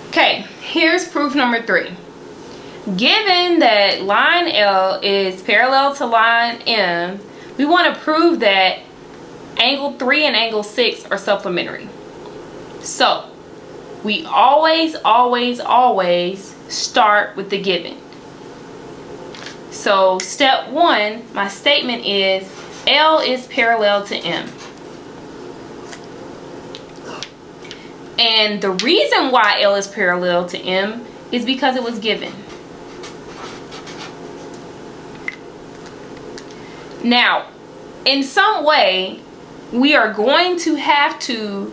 Okay, here's proof number 3. Given that line L is parallel to line M, we want to prove that angle 3 and angle 6 are supplementary. So we always start with the given. So step 1, my statement is L is parallel to M. And the reason why L is parallel to M is because it was given. Now, in some way, we are going to have to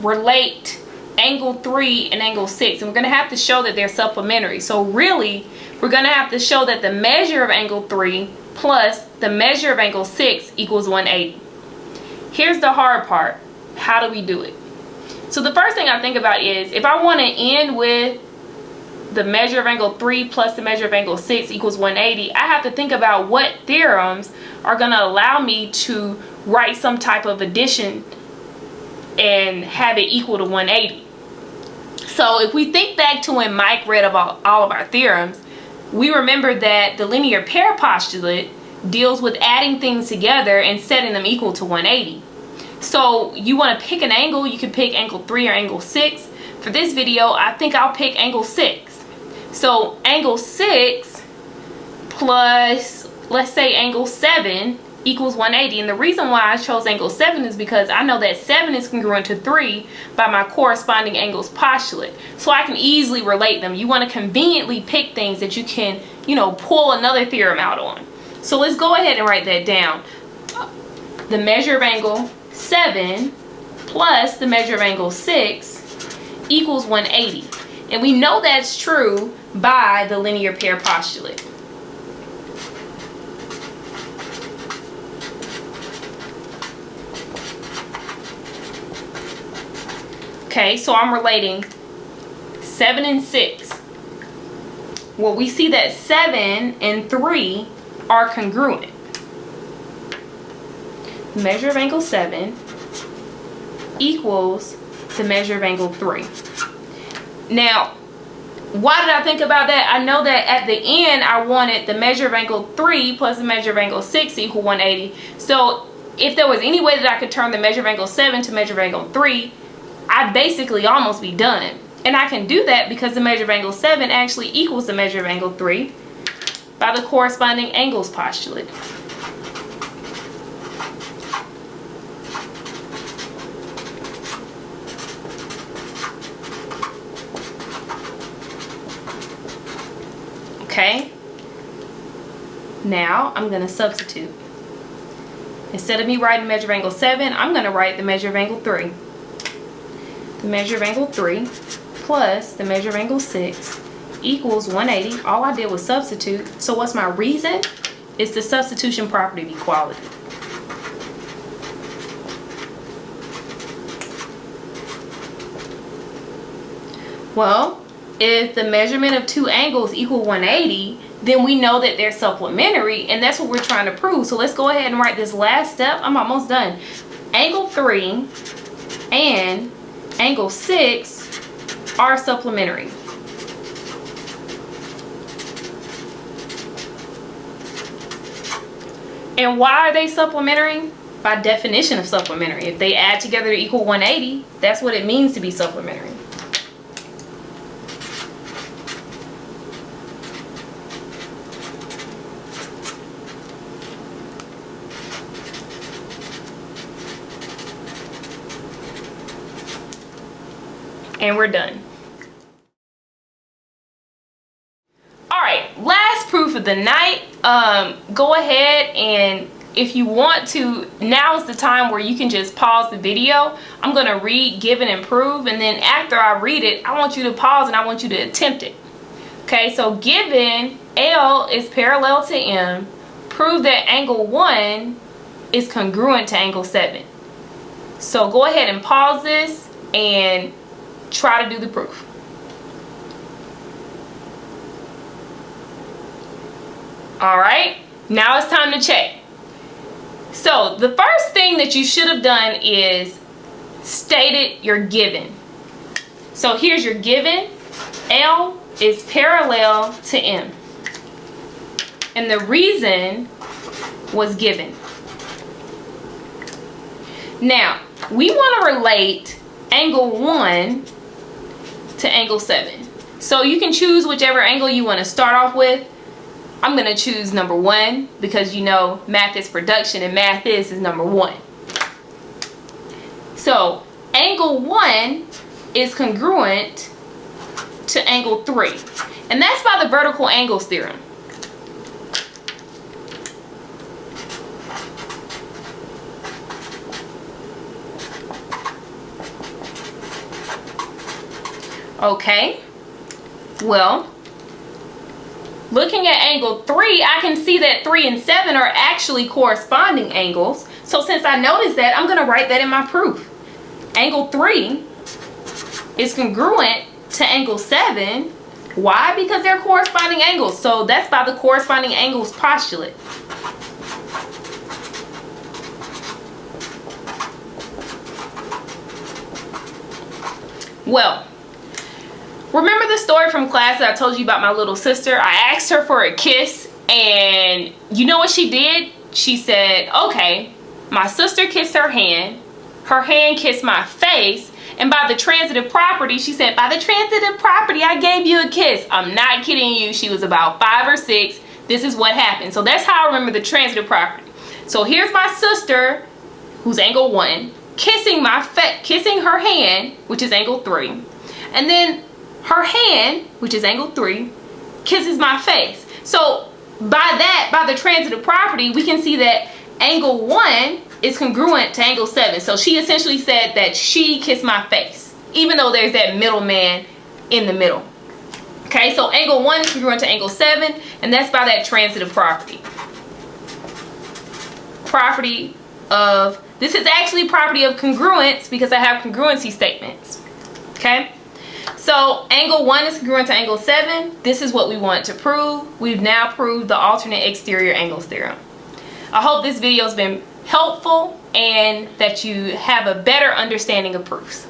relate angle 3 and angle 6, and we're going to have to show that they're supplementary. So really, we're going to have to show that the measure of angle 3 plus the measure of angle 6 equals 180. Here's the hard part. How do we do it? So the first thing I think about is, if I want to end with the measure of angle 3 plus the measure of angle 6 equals 180, I have to think about what theorems are going to allow me to write some type of addition and have it equal to 180. So if we think back to when Mike read about all of our theorems, we remember that the linear pair postulate deals with adding things together and setting them equal to 180. So you want to pick an angle, you can pick angle 3 or angle 6. For this video, I think I'll pick angle 6. So angle 6 plus, let's say, angle 7 equals 180. And the reason why I chose angle 7 is because I know that 7 is congruent to 3 by my corresponding angles postulate. So I can easily relate them. You want to conveniently pick things that you can, pull another theorem out on. So let's go ahead and write that down. The measure of angle 7 plus the measure of angle 6 equals 180. And we know that's true by the linear pair postulate. Okay, so I'm relating 7 and 6. Well, we see that 7 and 3 are congruent. The measure of angle 7 equals the measure of angle 3. Now, why did I think about that? I know that at the end I wanted the measure of angle 3 plus the measure of angle 6 equal 180. So if there was any way that I could turn the measure of angle 7 to measure of angle 3, I'd basically almost be done. And I can do that because the measure of angle 7 actually equals the measure of angle 3 by the corresponding angles postulate. Okay, now I'm going to substitute. Instead of me writing measure of angle 7, I'm going to write the measure of angle 3. The measure of angle 3 plus the measure of angle 6 equals 180. All I did was substitute. So what's my reason? It's the substitution property of equality. Well, if the measurement of two angles equal 180, then we know that they're supplementary, and that's what we're trying to prove. So let's go ahead and write this last step. I'm almost done. Angle 3 and angle 6 are supplementary. And why are they supplementary? By definition of supplementary. If they add together to equal 180, that's what it means to be supplementary. And we're done. Alright, last proof of the night. Go ahead and if you want to, now is the time where you can just pause the video. I'm going to read given and prove, and then after I read it, I want you to pause and I want you to attempt it. Okay, so given L is parallel to M, prove that angle 1 is congruent to angle 7. So go ahead and pause this and try to do the proof. Alright, now it's time to check. So the first thing that you should have done is stated your given. So here's your given. L is parallel to M. And the reason was given. Now, we want to relate angle 1 to angle 7. So you can choose whichever angle you want to start off with. I'm going to choose number 1 because you know math is production and math is number 1. So angle 1 is congruent to angle 3. And that's by the vertical angles theorem. Okay, well, looking at angle 3, I can see that 3 and 7 are actually corresponding angles. So since I noticed that, I'm going to write that in my proof. Angle 3 is congruent to angle 7. Why? Because they're corresponding angles. So that's by the corresponding angles postulate. Well, remember the story from class that I told you about my little sister? I asked her for a kiss, and you know what she did? She said, okay, my sister kissed her hand kissed my face, and by the transitive property, she said, by the transitive property, I gave you a kiss. I'm not kidding you. She was about 5 or 6. This is what happened. So that's how I remember the transitive property. So here's my sister, who's angle 1, kissing her hand, which is angle 3. And then her hand, which is angle 3, kisses my face. So by the transitive property, we can see that angle 1 is congruent to angle 7. So she essentially said that she kissed my face, even though there's that middleman in the middle. Okay, so angle 1 is congruent to angle 7, and that's by that transitive property. This is actually property of congruence because I have congruency statements. Okay, so angle 1 is congruent to angle 7. This is what we want to prove. We've now proved the alternate exterior angles theorem. I hope this video has been helpful and that you have a better understanding of proofs.